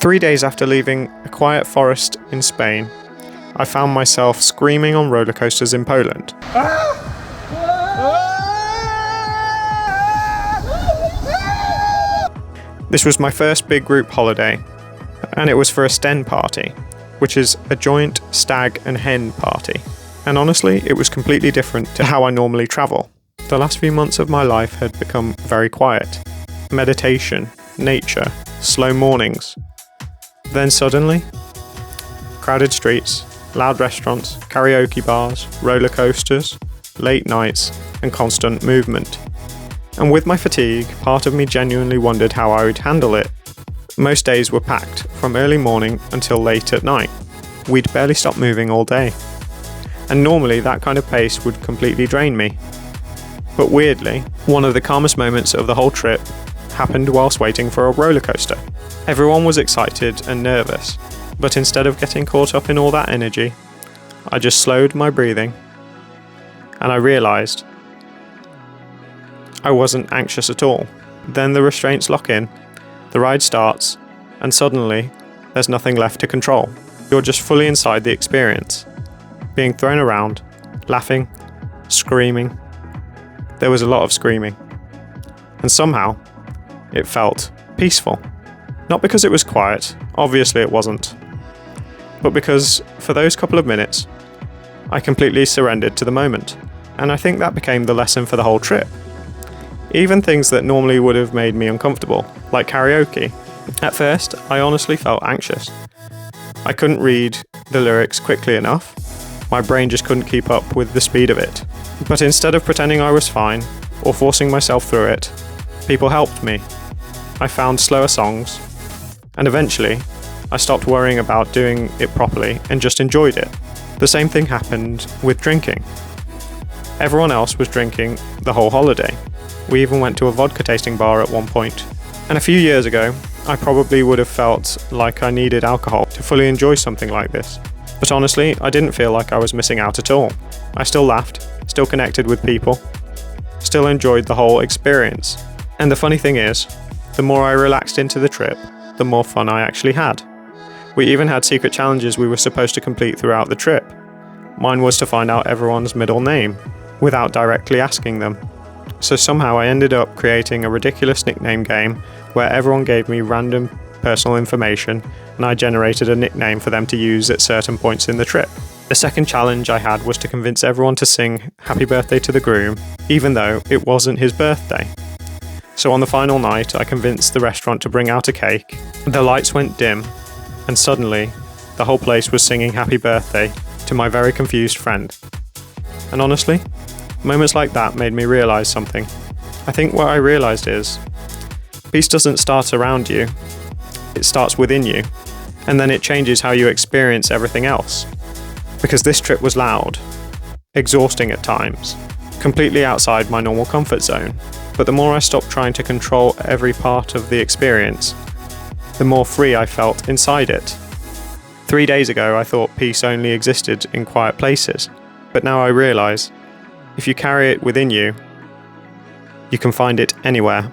3 days after leaving a quiet forest in Spain, I found myself screaming on roller coasters in Poland. This was my first big group holiday, and it was for a sten party, which is a joint stag and hen party. And honestly, it was completely different to how I normally travel. The last few months of my life had become very quiet. Meditation, nature, slow mornings. Then suddenly, crowded streets, loud restaurants, karaoke bars, roller coasters, late nights, and constant movement. And with my fatigue, part of me genuinely wondered how I would handle it. Most days were packed, from early morning until late at night. We'd barely stop moving all day. And normally that kind of pace would completely drain me. But weirdly, one of the calmest moments of the whole trip happened whilst waiting for a roller coaster. Everyone was excited and nervous, but instead of getting caught up in all that energy, I just slowed my breathing, and I realised I wasn't anxious at all. Then the restraints lock in, the ride starts, and suddenly there's nothing left to control. You're just fully inside the experience, being thrown around, laughing, screaming. There was a lot of screaming. And somehow, it felt peaceful. Not because it was quiet, obviously it wasn't, but because for those couple of minutes, I completely surrendered to the moment. And I think that became the lesson for the whole trip. Even things that normally would have made me uncomfortable, like karaoke. At first, I honestly felt anxious. I couldn't read the lyrics quickly enough. My brain just couldn't keep up with the speed of it. But instead of pretending I was fine, or forcing myself through it, people helped me. I found slower songs, and eventually, I stopped worrying about doing it properly and just enjoyed it. The same thing happened with drinking. Everyone else was drinking the whole holiday. We even went to a vodka tasting bar at one point. And a few years ago, I probably would have felt like I needed alcohol to fully enjoy something like this. But honestly, I didn't feel like I was missing out at all. I still laughed, still connected with people, still enjoyed the whole experience. And the funny thing is, the more I relaxed into the trip, the more fun I actually had. We even had secret challenges we were supposed to complete throughout the trip. Mine was to find out everyone's middle name, without directly asking them. So somehow I ended up creating a ridiculous nickname game where everyone gave me random personal information and I generated a nickname for them to use at certain points in the trip. The second challenge I had was to convince everyone to sing Happy Birthday to the groom, even though it wasn't his birthday. So on the final night, I convinced the restaurant to bring out a cake. The lights went dim, and suddenly, the whole place was singing Happy Birthday to my very confused friend. And honestly, moments like that made me realise something. I think what I realised is, peace doesn't start around you, it starts within you, and then it changes how you experience everything else. Because this trip was loud, exhausting at times, completely outside my normal comfort zone. But the more I stopped trying to control every part of the experience, the more free I felt inside it. 3 days ago, I thought peace only existed in quiet places, but now I realise, if you carry it within you, you can find it anywhere.